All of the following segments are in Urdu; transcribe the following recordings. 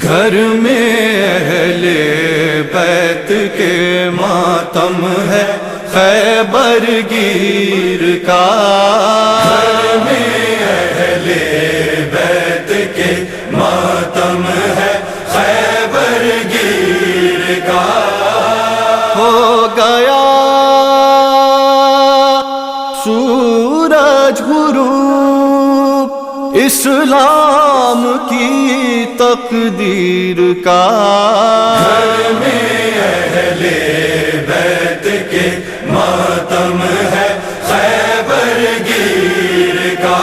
گھر میں اہل بیت کے ماتم ہے خیبر گیر کا، گھر میں اہل بیت کے ماتم ہے خیبر گیر کا، ہو گیا سورج غروب اسلام کی تقدیر کا، گھر میں اہل بیت کے ماتم ہے خیبر گیر کا،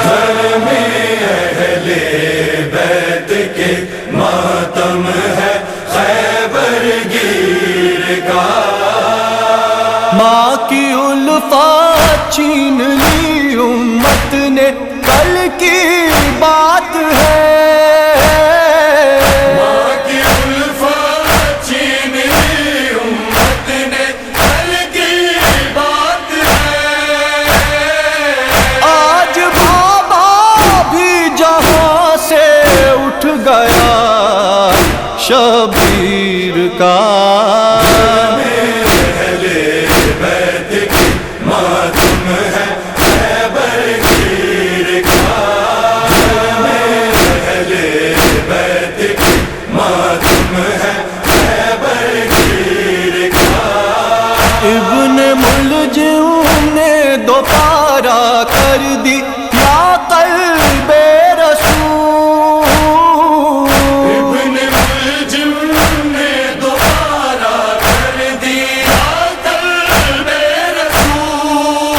گھر میں اہل بیت کے ماتم ہے خیبر گیر کا، ماں کی الفات چھین لی امت نے کل کی بات ہے، ماں کی الفات چھین لی امت نے کل کی بات ہے، آج بابا بھی جہاں سے اٹھ گیا شبیر کا، ابن ملجم نے دوبارہ کر دی یا قلب رسول، ابن ملجم نے دوبارہ کر دی یا قلب رسول،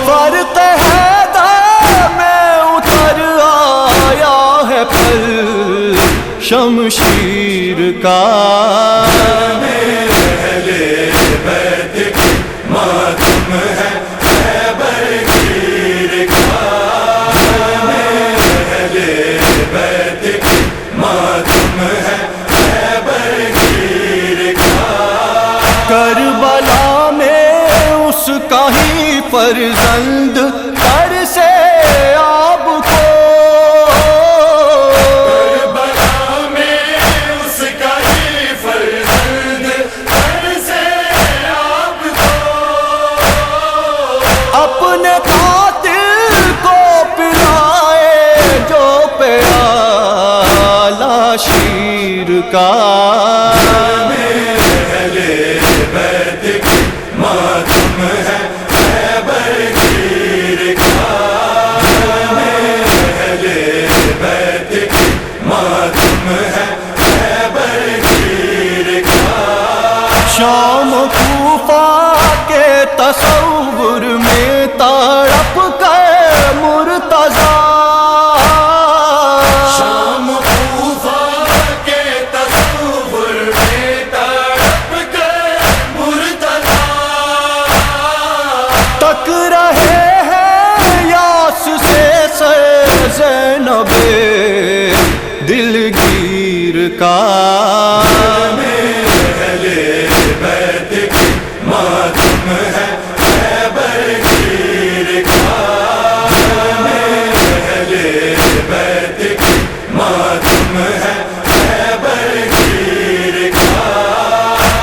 فرق حیدر میں اتر آیا ہے پھل شمشیر کا، کربلا میں اس کا ہی فرزند تر سے آب کو، کربلا میں اس کا ہی فرزند تر سے آپ کو، اپنے قاتل کو پلائے جو پیالہ شیر کا، شام کوفہ کے تصور میں تڑپ گئے مرتضیٰ، شام کوفہ کے تصور میں تڑپ گئے مرتضیٰ، تک رہے ہیں یاس سے زینب دلگیر کا،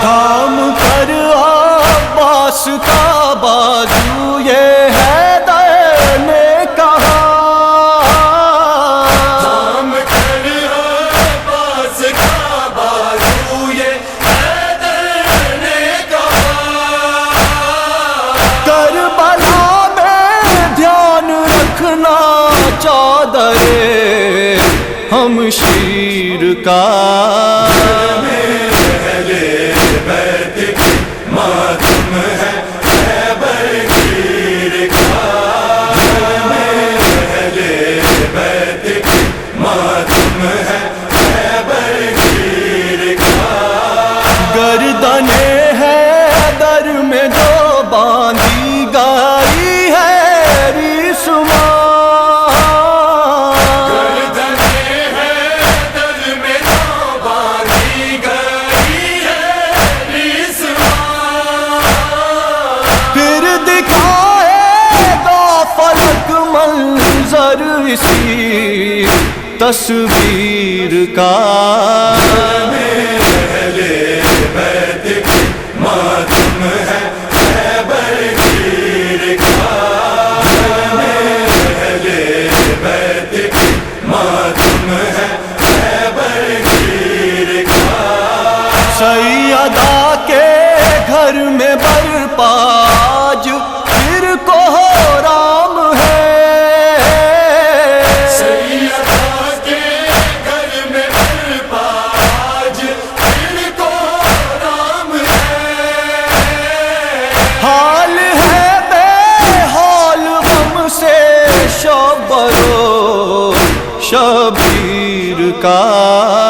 تھام کر عباس کا بازو یہ حیدر نے کہا، تھام کر عباس کا بازو یہ حیدر نے کہا، کربلا میں دھیان رکھنا چادر ہمشیر کا، گردن حیدر میں جو باندھی گئی ہے ریسمان، گردن حیدر میں جو باندھی تصویر کا اہلِ بیت کی ماتم ہے خیبر گیر کا اہلِ بیت کی ماتم ہے خیبر گیر کا سیدہ کے گھر میں برپا آج پھر کوہرام ہے سیدہ کے گھر میں برپا آج پھر کوہرام ہے حال ہے بے حال غم سے شب و شبیر کا